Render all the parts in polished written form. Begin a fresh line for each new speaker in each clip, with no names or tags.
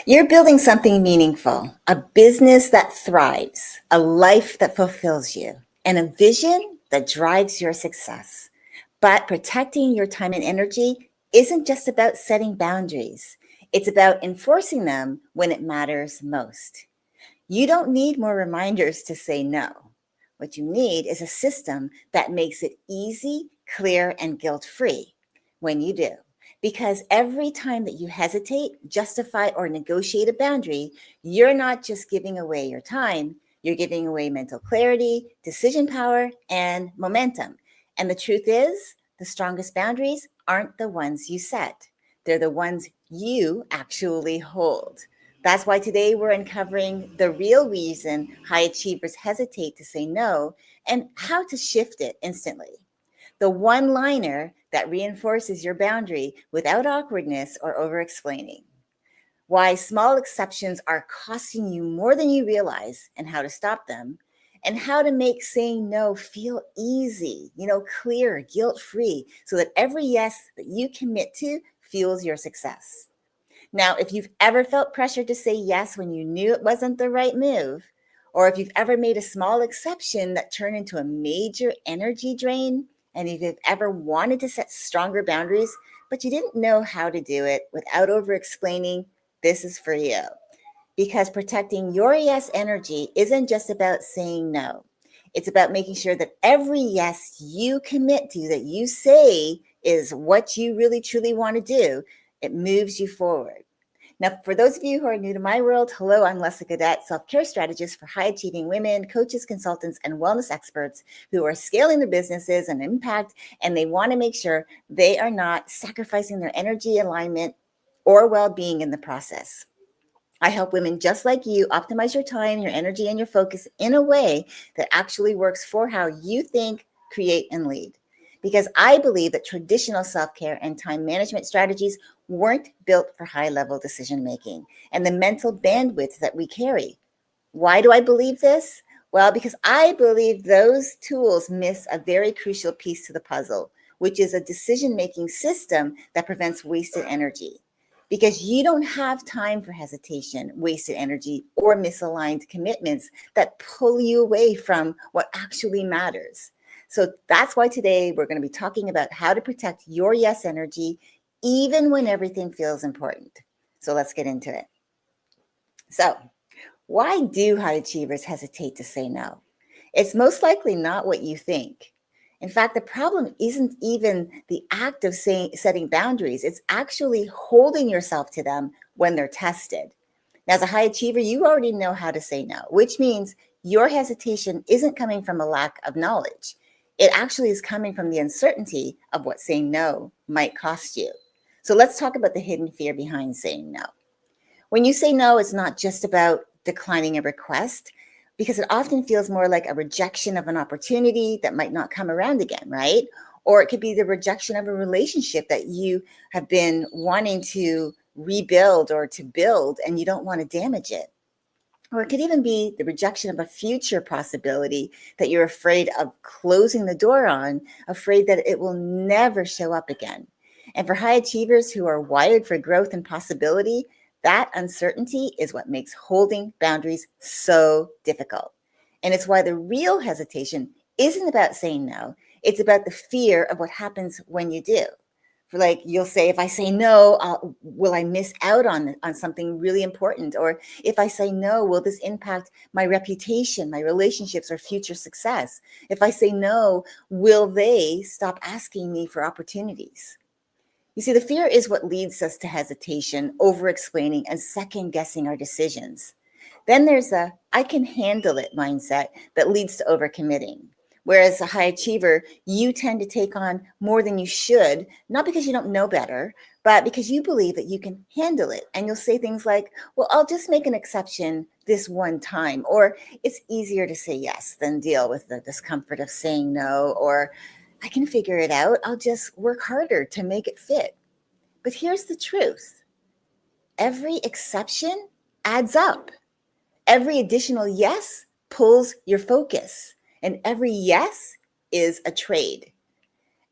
You're building something meaningful, a business that thrives, a life that fulfills you, and a vision that drives your success. But protecting your time and energy isn't just about setting boundaries, it's about enforcing them when it matters most. You don't need more reminders to say no. What you need is a system that makes it easy, clear, and guilt free when you do. Because every time that you hesitate, justify, or negotiate a boundary, you're not just giving away your time, you're giving away mental clarity, decision power, and momentum. And the truth is, the strongest boundaries aren't the ones you set, they're the ones you actually hold. That's why today we're uncovering the real reason high achievers hesitate to say no and how to shift it instantly. The one liner that reinforces your boundary without awkwardness or over explaining. Why small exceptions are costing you more than you realize and how to stop them. And how to make saying no feel easy, clear, guilt free, so that every yes that you commit to fuels your success. Now, if you've ever felt pressure to say yes when you knew it wasn't the right move, or if you've ever made a small exception that turned into a major energy drain, and if you've ever wanted to set stronger boundaries, but you didn't know how to do it without over explaining, this is for you. Because protecting your yes energy isn't just about saying no. It's about making sure that every yes you commit to, that you say is what you really truly want to do, it moves you forward. Now, for those of you who are new to my world, hello, I'm Leslie Cadet, self-care strategist for high-achieving women, coaches, consultants, and wellness experts who are scaling their businesses and impact, and they want to make sure they are not sacrificing their energy, alignment, or well-being in the process. I help women just like you optimize your time, your energy, and your focus in a way that actually works for how you think, create, and lead. Because I believe that traditional self care and time management strategies weren't built for high level decision making and the mental bandwidth that we carry. Why do I believe this? Well, because I believe those tools miss a very crucial piece to the puzzle, which is a decision making system that prevents wasted energy. Because you don't have time for hesitation, wasted energy, or misaligned commitments that pull you away from what actually matters. So that's why today we're going to be talking about how to protect your yes energy, even when everything feels important. So let's get into it. So, why do high achievers hesitate to say no? It's most likely not what you think. In fact, the problem isn't even the act of setting boundaries, it's actually holding yourself to them when they're tested. Now, as a high achiever, you already know how to say no, which means your hesitation isn't coming from a lack of knowledge. It actually is coming from the uncertainty of what saying no might cost you. So let's talk about the hidden fear behind saying no. When you say no, it's not just about declining a request, because it often feels more like a rejection of an opportunity that might not come around again, right? Or it could be the rejection of a relationship that you have been wanting to rebuild or to build and you don't want to damage it. Or it could even be the rejection of a future possibility that you're afraid of closing the door on, afraid that it will never show up again. And for high achievers who are wired for growth and possibility, that uncertainty is what makes holding boundaries so difficult. And it's why the real hesitation isn't about saying no, it's about the fear of what happens when you do. For like, you'll say, if I say no, will I miss out on something really important? Or if I say no, will this impact my reputation, my relationships, or future success? If I say no, will they stop asking me for opportunities? You see, the fear is what leads us to hesitation, over explaining, and second guessing our decisions. Then there's a I can handle it mindset that leads to overcommitting. Whereas a high achiever, you tend to take on more than you should, not because you don't know better, but because you believe that you can handle it. And you'll say things like, well, I'll just make an exception this one time, or it's easier to say yes than deal with the discomfort of saying no, or I can figure it out. I'll just work harder to make it fit. But here's the truth. Every exception adds up. Every additional yes pulls your focus, and every yes is a trade.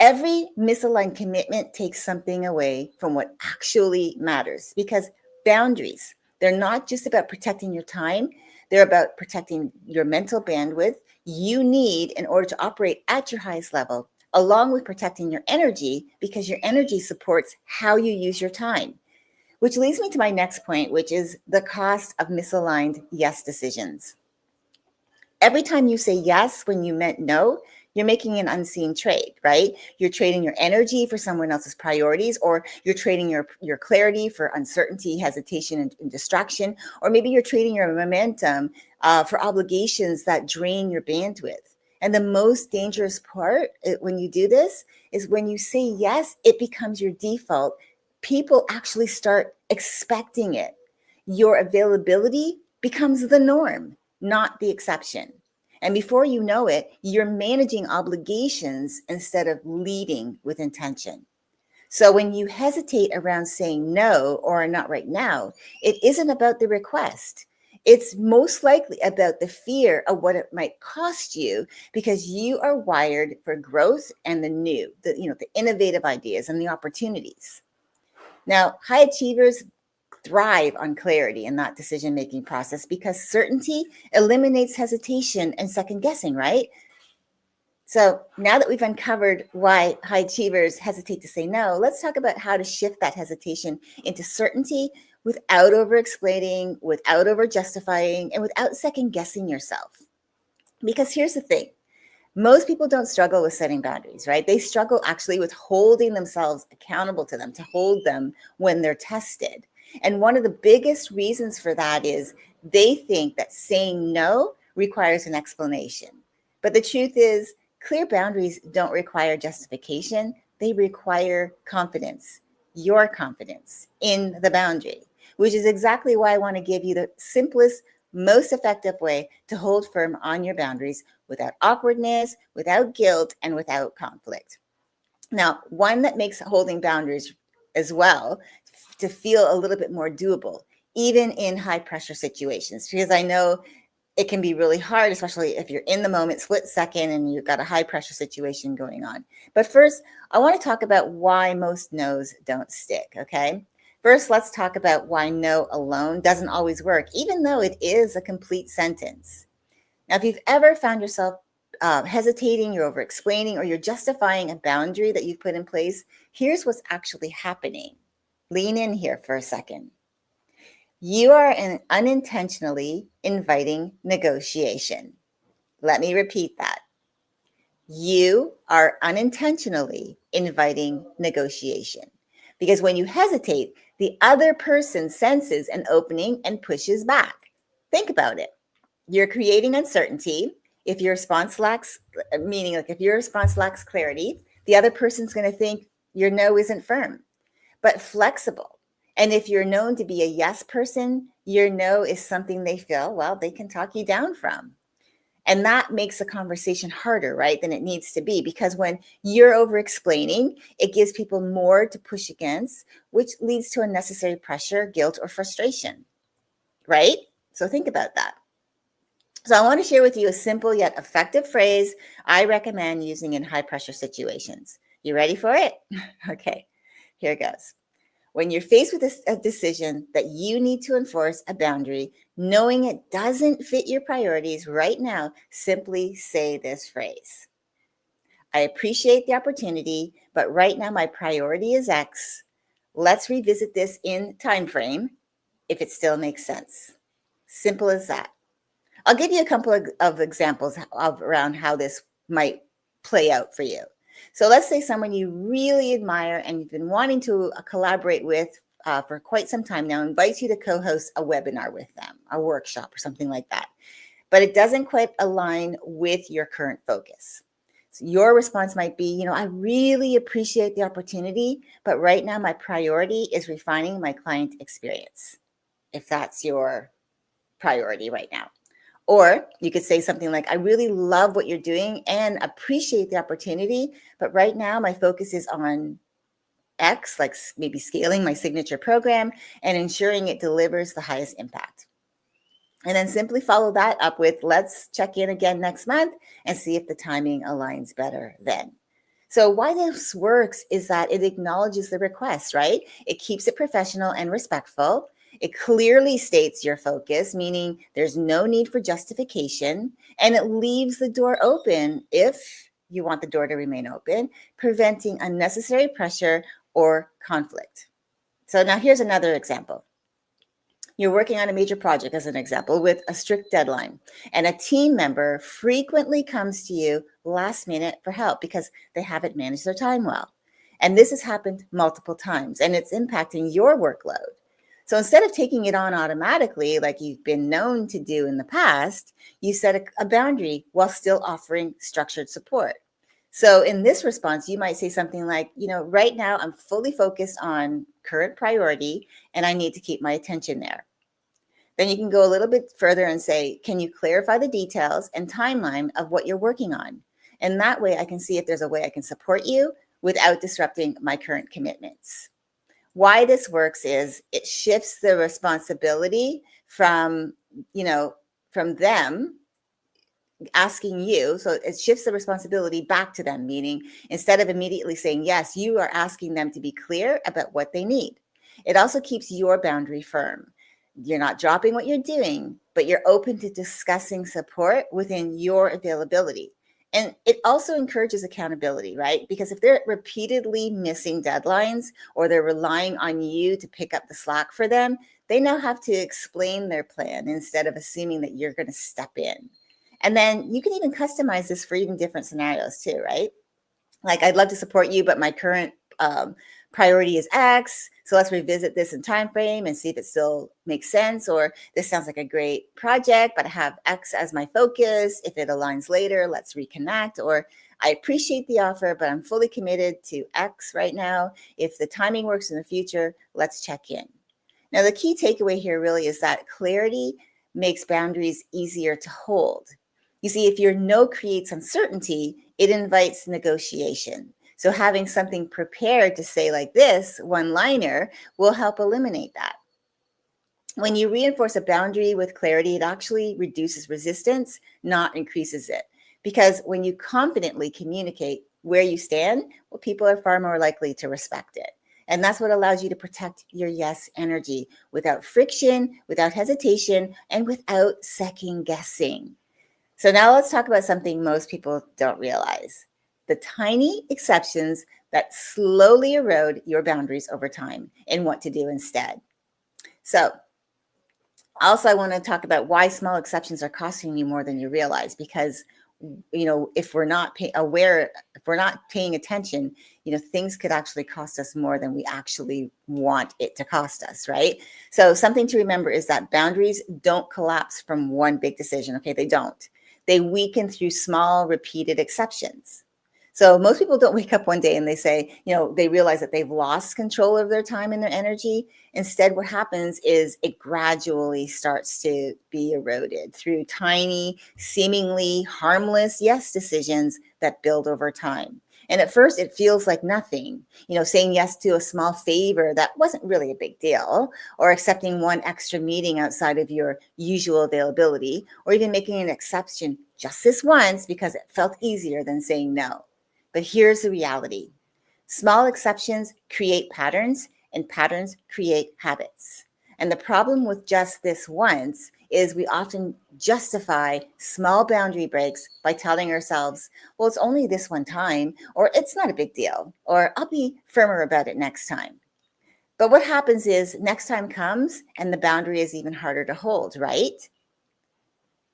Every misaligned commitment takes something away from what actually matters, because boundaries, They're not just about protecting your time, they're about protecting your mental bandwidth you need in order to operate at your highest level, along with protecting your energy, because your energy supports how you use your time. Which leads me to my next point, which is the cost of misaligned yes decisions. Every time you say yes when you meant no, you're making an unseen trade, right? You're trading your energy for someone else's priorities, or you're trading your clarity for uncertainty, hesitation, and distraction, or maybe you're trading your momentum for obligations that drain your bandwidth. And the most dangerous part when you do this is when you say yes, it becomes your default. People actually start expecting it. Your availability becomes the norm, not the exception. And before you know it, you're managing obligations instead of leading with intention. So when you hesitate around saying no or not right now, it isn't about the request. It's most likely about the fear of what it might cost you, because you are wired for growth and the new, the innovative ideas and the opportunities. Now, high achievers thrive on clarity in that decision-making process, because certainty eliminates hesitation and second guessing, right? So now that we've uncovered why high achievers hesitate to say no, let's talk about how to shift that hesitation into certainty without over-explaining, without over-justifying, and without second guessing yourself. Because here's the thing. Most people don't struggle with setting boundaries, right? They struggle actually with holding themselves accountable to them, to hold them when they're tested. And one of the biggest reasons for that is they think that saying no requires an explanation. But the truth is, clear boundaries don't require justification. They require confidence, your confidence in the boundary, which is exactly why I want to give you the simplest, most effective way to hold firm on your boundaries without awkwardness, without guilt, and without conflict. Now, one that makes holding boundaries as well to feel a little bit more doable, even in high pressure situations, because I know it can be really hard, especially if you're in the moment, split second, and you've got a high pressure situation going on. But first, I want to talk about why most no's don't stick, okay? First, let's talk about why no alone doesn't always work, even though it is a complete sentence. Now, if you've ever found yourself hesitating, you're over explaining, or you're justifying a boundary that you've put in place, here's what's actually happening. Lean in here for a second. You are unintentionally inviting negotiation. Let me repeat that. You are unintentionally inviting negotiation. Because when you hesitate, the other person senses an opening and pushes back. Think about it. You're creating uncertainty. If your response lacks, meaning like if your response lacks clarity, the other person's going to think your no isn't firm, but flexible. And if you're known to be a yes person, your no is something they feel, well, they can talk you down from. And that makes the conversation harder, right, than it needs to be. Because when you're over explaining, it gives people more to push against, which leads to unnecessary pressure, guilt, or frustration, right? So think about that. So I want to share with you a simple yet effective phrase I recommend using in high pressure situations. You ready for it? Okay, here it goes. When you're faced with a decision that you need to enforce a boundary, knowing it doesn't fit your priorities right now, simply say this phrase. I appreciate the opportunity, but right now my priority is X. Let's revisit this in time frame if it still makes sense. Simple as that. I'll give you a couple of examples around how this might play out for you. So let's say someone you really admire and you've been wanting to collaborate with for quite some time now invites you to co-host a webinar with them, a workshop or something like that. But it doesn't quite align with your current focus. So your response might be, I really appreciate the opportunity, but right now my priority is refining my client experience, if that's your priority right now. Or you could say something like, I really love what you're doing and appreciate the opportunity, but right now my focus is on X, like maybe scaling my signature program and ensuring it delivers the highest impact. And then simply follow that up with, let's check in again next month and see if the timing aligns better then. So why this works is that it acknowledges the request, right? It keeps it professional and respectful. It clearly states your focus, meaning there's no need for justification, and it leaves the door open if you want the door to remain open, preventing unnecessary pressure or conflict. So now here's another example. You're working on a major project, as an example, with a strict deadline, and a team member frequently comes to you last minute for help because they haven't managed their time well. And this has happened multiple times, and it's impacting your workload. So instead of taking it on automatically, like you've been known to do in the past, you set a boundary while still offering structured support. So in this response, you might say something like, right now I'm fully focused on current priority and I need to keep my attention there. Then you can go a little bit further and say, can you clarify the details and timeline of what you're working on? And that way I can see if there's a way I can support you without disrupting my current commitments. Why this works is it shifts the responsibility from them asking you. So it shifts the responsibility back to them, meaning instead of immediately saying yes, you are asking them to be clear about what they need. It also keeps your boundary firm. You're not dropping what you're doing, but you're open to discussing support within your availability. And it also encourages accountability, right? Because if they're repeatedly missing deadlines or they're relying on you to pick up the slack for them, they now have to explain their plan instead of assuming that you're going to step in. And then you can even customize this for even different scenarios too, right? Like, I'd love to support you, but my current priority is X. So let's revisit this in time frame and see if it still makes sense. Or this sounds like a great project, but I have X as my focus. If it aligns later, let's reconnect. Or I appreciate the offer, but I'm fully committed to X right now. If the timing works in the future, let's check in. Now, the key takeaway here really is that clarity makes boundaries easier to hold. You see, if your no creates uncertainty, it invites negotiation. So having something prepared to say like this, one-liner, will help eliminate that. When you reinforce a boundary with clarity, it actually reduces resistance, not increases it. Because when you confidently communicate where you stand, well, people are far more likely to respect it. And that's what allows you to protect your yes energy without friction, without hesitation, and without second guessing. So now let's talk about something most people don't realize: the tiny exceptions that slowly erode your boundaries over time and what to do instead. So also, I want to talk about why small exceptions are costing you more than you realize, because if we're not aware, if we're not paying attention, things could actually cost us more than we actually want it to cost us, right? So something to remember is that boundaries don't collapse from one big decision. Okay, they don't. They weaken through small, repeated exceptions. So most people don't wake up one day and they say, they realize that they've lost control of their time and their energy. Instead, what happens is it gradually starts to be eroded through tiny, seemingly harmless yes decisions that build over time. And at first, it feels like nothing, saying yes to a small favor that wasn't really a big deal, or accepting one extra meeting outside of your usual availability, or even making an exception just this once because it felt easier than saying no. But here's the reality: small exceptions create patterns, and patterns create habits. And the problem with just this once is we often justify small boundary breaks by telling ourselves, well, it's only this one time, or it's not a big deal, or I'll be firmer about it next time. But what happens is next time comes and the boundary is even harder to hold, right?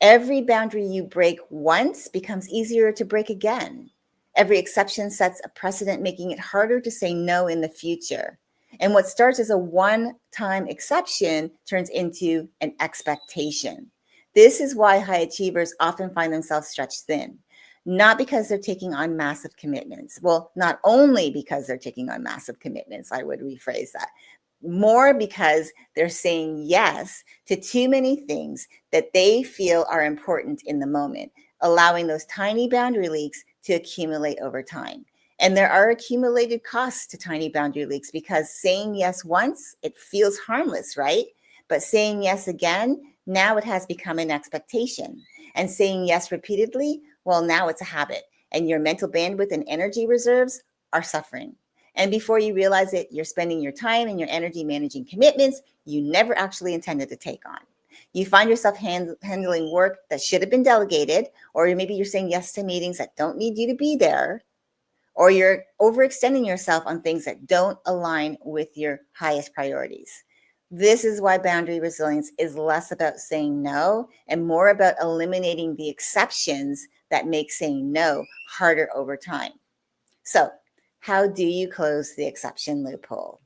Every boundary you break once becomes easier to break again. Every exception sets a precedent, making it harder to say no in the future. And what starts as a one-time exception turns into an expectation. This is why high achievers often find themselves stretched thin, not because they're taking on massive commitments. Well, not only because they're taking on massive commitments, I would rephrase that, more because they're saying yes to too many things that they feel are important in the moment, allowing those tiny boundary leaks to accumulate over time. And there are accumulated costs to tiny boundary leaks, because saying yes once, it feels harmless, right? But saying yes again, now it has become an expectation. And saying yes repeatedly, well, now it's a habit. And your mental bandwidth and energy reserves are suffering. And before you realize it, you're spending your time and your energy managing commitments you never actually intended to take on. You find yourself handling work that should have been delegated, or maybe you're saying yes to meetings that don't need you to be there, or you're overextending yourself on things that don't align with your highest priorities. This is why boundary resilience is less about saying no and more about eliminating the exceptions that make saying no harder over time. So, how do you close the exception loophole?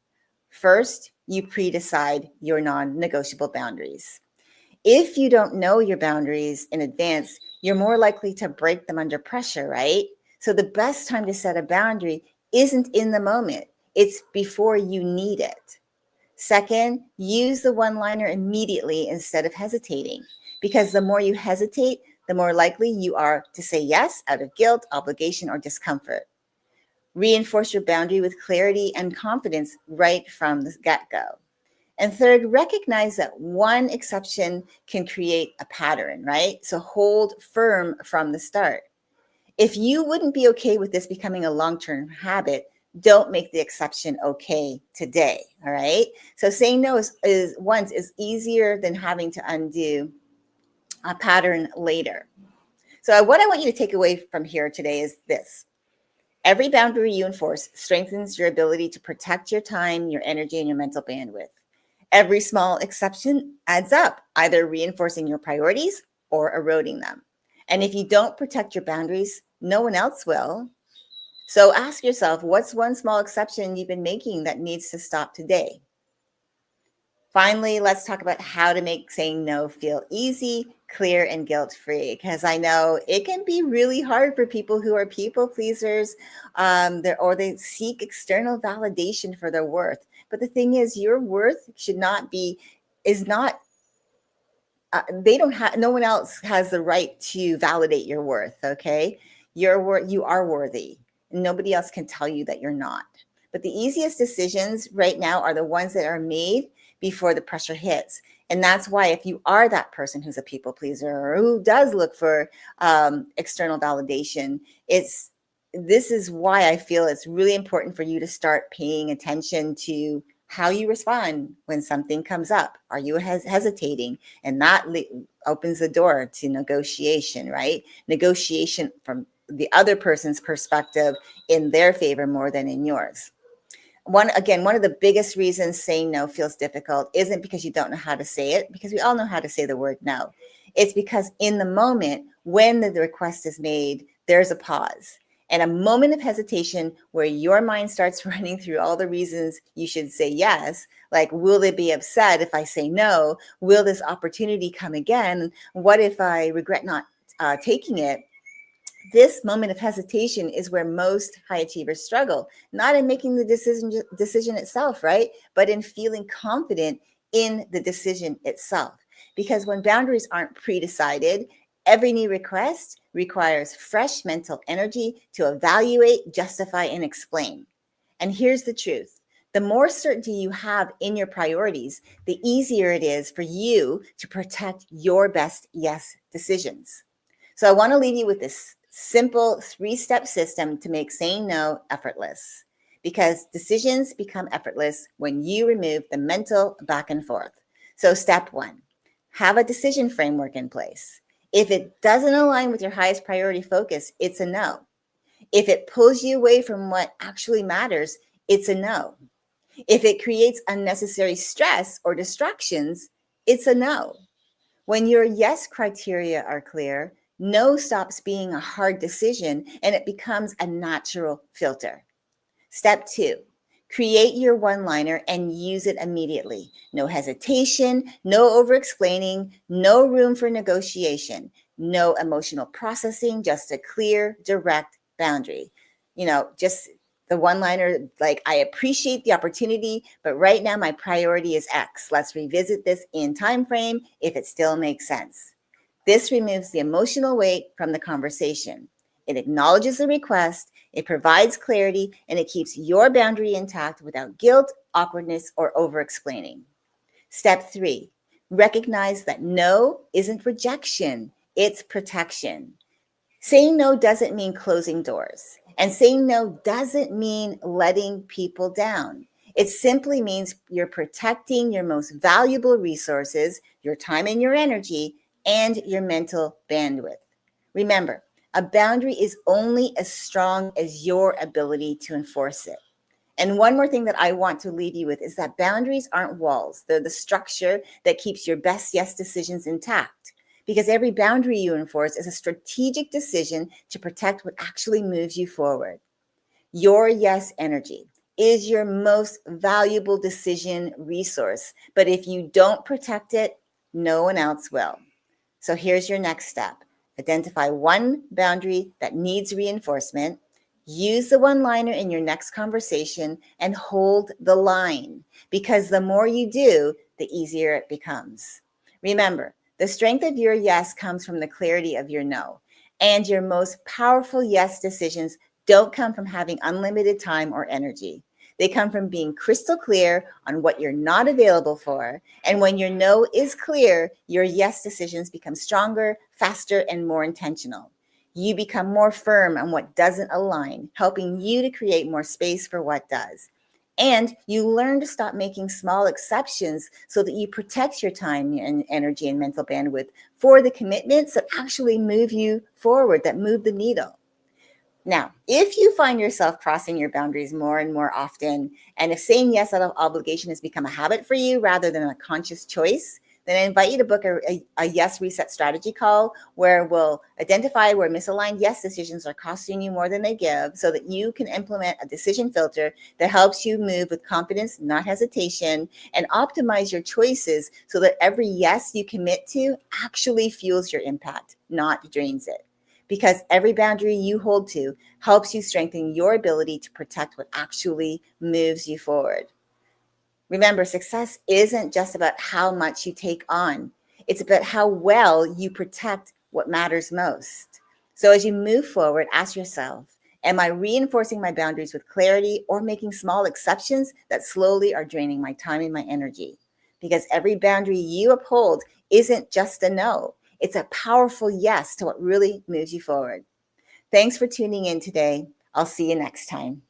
First, you pre-decide your non-negotiable boundaries. If you don't know your boundaries in advance, you're more likely to break them under pressure, right? So the best time to set a boundary isn't in the moment, it's before you need it. Second, use the one-liner immediately instead of hesitating, because the more you hesitate, the more likely you are to say yes out of guilt, obligation, or discomfort. Reinforce your boundary with clarity and confidence right from the get-go. And third, recognize that one exception can create a pattern, right? So hold firm from the start. If you wouldn't be okay with this becoming a long-term habit, don't make the exception okay today, all right? So saying no is once is easier than having to undo a pattern later. So what I want you to take away from here today is this. Every boundary you enforce strengthens your ability to protect your time, your energy, and your mental bandwidth. Every small exception adds up, either reinforcing your priorities or eroding them. And if you don't protect your boundaries, no one else will. So ask yourself, what's one small exception you've been making that needs to stop today? Finally, let's talk about how to make saying no feel easy, clear, and guilt-free, because I know it can be really hard for people who are people pleasers, or they seek external validation for their worth. But the thing is, your worth should not be, is not, they don't have, no one else has the right to validate your worth, okay? You are worthy. And nobody else can tell you that you're not. But the easiest decisions right now are the ones that are made before the pressure hits. And that's why if you are that person who's a people pleaser or who does look for external validation, this is why I feel it's really important for you to start paying attention to how you respond when something comes up. Are you hesitating? And that opens the door to negotiation, right? Negotiation from the other person's perspective in their favor more than in yours. One of the biggest reasons saying no feels difficult isn't because you don't know how to say it, because we all know how to say the word no. It's because in the moment when the request is made, there's a pause and a moment of hesitation where your mind starts running through all the reasons you should say yes. Like, will they be upset if I say no? Will this opportunity come again? What if I regret not taking it? This moment of hesitation is where most high achievers struggle, not in making the decision itself, right? But in feeling confident in the decision itself. Because when boundaries aren't pre-decided, every new request requires fresh mental energy to evaluate, justify, and explain. And here's the truth. The more certainty you have in your priorities, the easier it is for you to protect your best yes decisions. So I want to leave you with this simple 3-step system to make saying no effortless, because decisions become effortless when you remove the mental back and forth. So step 1, have a decision framework in place. If it doesn't align with your highest priority focus, it's a no. If it pulls you away from what actually matters, it's a no. If it creates unnecessary stress or distractions, it's a no. When your yes criteria are clear, no stops being a hard decision and it becomes a natural filter. Step 2, create your one-liner and use it immediately. No hesitation, no over-explaining, no room for negotiation, no emotional processing, just a clear, direct boundary. Just the one-liner, like, I appreciate the opportunity, but right now my priority is X. Let's revisit this in time frame if it still makes sense. This removes the emotional weight from the conversation. It acknowledges the request, it provides clarity, and it keeps your boundary intact without guilt, awkwardness, or over-explaining. Step 3, recognize that no isn't rejection, it's protection. Saying no doesn't mean closing doors, and saying no doesn't mean letting people down. It simply means you're protecting your most valuable resources, your time and your energy, and your mental bandwidth. Remember, a boundary is only as strong as your ability to enforce it. And one more thing that I want to leave you with is that boundaries aren't walls. They're the structure that keeps your best yes decisions intact. Because every boundary you enforce is a strategic decision to protect what actually moves you forward. Your yes energy is your most valuable decision resource. But if you don't protect it, no one else will. So here's your next step. Identify one boundary that needs reinforcement. Use the one liner in your next conversation and hold the line, because the more you do, the easier it becomes. Remember, the strength of your yes comes from the clarity of your no. And your most powerful yes decisions don't come from having unlimited time or energy. They come from being crystal clear on what you're not available for. And when your no is clear, your yes decisions become stronger, faster, and more intentional. You become more firm on what doesn't align, helping you to create more space for what does. And you learn to stop making small exceptions so that you protect your time and energy and mental bandwidth for the commitments that actually move you forward, that move the needle. Now, if you find yourself crossing your boundaries more and more often, and if saying yes out of obligation has become a habit for you rather than a conscious choice, then I invite you to book a yes reset strategy call where we'll identify where misaligned yes decisions are costing you more than they give so that you can implement a decision filter that helps you move with confidence, not hesitation, and optimize your choices so that every yes you commit to actually fuels your impact, not drains it, because every boundary you hold to helps you strengthen your ability to protect what actually moves you forward. Remember, success isn't just about how much you take on, it's about how well you protect what matters most. So as you move forward, ask yourself, am I reinforcing my boundaries with clarity or making small exceptions that slowly are draining my time and my energy? Because every boundary you uphold isn't just a no, it's a powerful yes to what really moves you forward. Thanks for tuning in today. I'll see you next time.